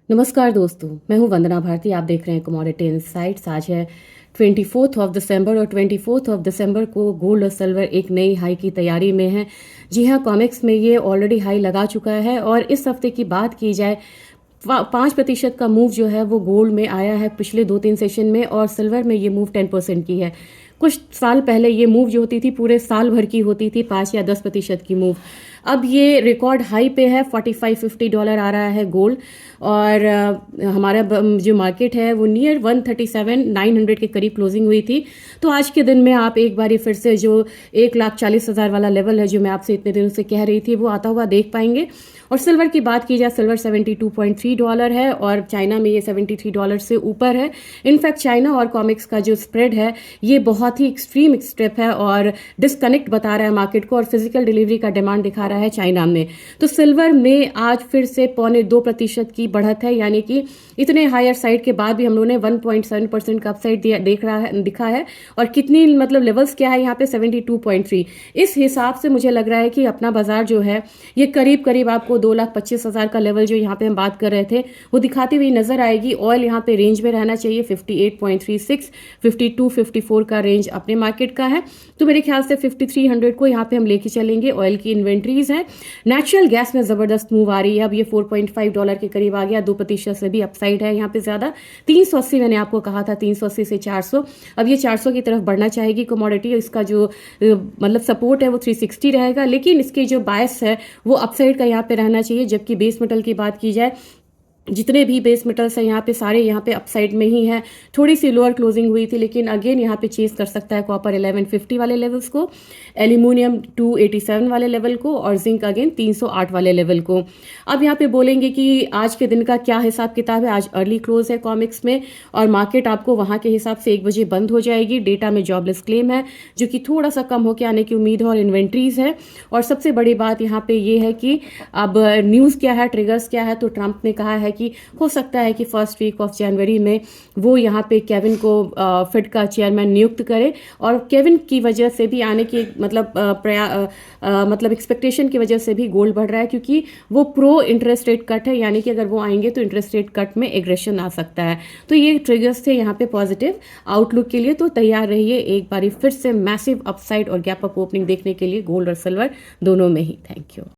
नमस्कार दोस्तों, मैं हूं वंदना भारती। आप देख रहे हैं कमोडिटी इनसाइट्स। आज है 24 और 24 को गोल्ड और सिल्वर एक नई हाई की तैयारी में है। जी हां, कॉमिक्स में ये ऑलरेडी हाई लगा चुका है और इस हफ्ते की बात की जाए 5% का मूव जो है वो गोल्ड में आया है पिछले 2-3 सेशन में, और सिल्वर में ये मूव 10% की है। कुछ साल पहले ये मूव जो होती थी पूरे साल भर की होती थी, 5 या 10% की मूव। अब ये रिकॉर्ड हाई पे है, $45-50 आ रहा है गोल्ड। और हमारा जो मार्केट है वो नियर 137,900 के करीब क्लोजिंग हुई थी। तो आज के दिन में आप एक बारी फिर से जो 1,40,000 वाला लेवल है जो मैं आपसे इतने दिनों से कह रही थी वो आता हुआ देख पाएंगे। और सिल्वर की बात की जाए, सिल्वर $72.3 है और चाइना में ये $73 से ऊपर है। इनफैक्ट चाइना और कॉमिक्स का जो स्प्रेड है ये बहुत ही एक्सट्रीम स्टेप है और डिस्कनेक्ट बता रहा है मार्केट को, और फिजिकल डिलीवरी का डिमांड दिखा रहा है चाइना में। तो सिल्वर में आज फिर से 0.25% की बढ़त है, यानी कि इतने हायर साइड के बाद भी हम लोगों ने 1.7% का अपसाइड दिखा है। और कितनी मतलब लेवल्स क्या है यहाँ पे, 72.3। इस हिसाब से मुझे लग रहा है कि अपना बाजार जो है ये करीब करीब आपको 2,25,000 का लेवल जो यहाँ पे हम बात कर रहे थे वो दिखाती हुई नजर आएगी। ऑयल यहाँ पे रेंज में रहना चाहिए, 58.36, 52-54 का रेंज अपने मार्केट का है। तो मेरे ख्याल से 5300 को यहाँ पे हम लेके चलेंगे। ऑयल की इन्वेंट्रीज है। नेचुरल गैस में जबरदस्त मूव आ रही है, अब ये $4.5 के करीब आ गया, 2% से भी अपसाइड है यहाँ पे ज्यादा। 380 मैंने आपको कहा था, 380 से 400, अब ये 400 की तरफ बढ़ना चाहेगी कमोडिटी। इसका जो मतलब सपोर्ट है वो 360 रहेगा, लेकिन इसकी जो बायस है वो अपसाइड का यहाँ पे रहना चाहिए। जबकि बेस मेटल की बात की जाए, जितने भी बेस मेटल्स हैं यहाँ पे सारे यहाँ पे अपसाइड में ही है। थोड़ी सी लोअर क्लोजिंग हुई थी, लेकिन अगेन यहाँ पे चेस कर सकता है कॉपर 1150 वाले लेवल्स को, एल्यूमिनियम 287 वाले लेवल को, और जिंक अगेन 308 वाले लेवल को। अब यहाँ पे बोलेंगे कि आज के दिन का क्या हिसाब किताब है। आज अर्ली क्लोज है कॉमिक्स में और मार्केट आपको वहाँ के हिसाब से 1 बजे बंद हो जाएगी। डेटा में जॉबलेस क्लेम है जो कि थोड़ा सा कम होकर आने की उम्मीद है, और इन्वेंट्रीज है। और सबसे बड़ी बात यहाँ पे ये है कि अब न्यूज़ क्या है, ट्रिगर्स क्या है। तो ट्रंप ने कहा है कि हो सकता है कि फर्स्ट वीक ऑफ जनवरी में वो यहाँ पे केविन को फेड का चेयरमैन नियुक्त करे, और केविन की वजह से भी आने की मतलब मतलब एक्सपेक्टेशन की वजह से भी गोल्ड बढ़ रहा है, क्योंकि वो प्रो इंटरेस्ट रेट कट है, यानी कि अगर वो आएंगे तो इंटरेस्ट रेट कट में एग्रेशन आ सकता है। तो ये ट्रिगर्स थे यहाँ पे पॉजिटिव आउटलुक के लिए। तो तैयार रहिए एक बारी फिर से मैसिव अपसाइड और गैप अप ओपनिंग देखने के लिए गोल्ड और सिल्वर दोनों में ही। Thank you.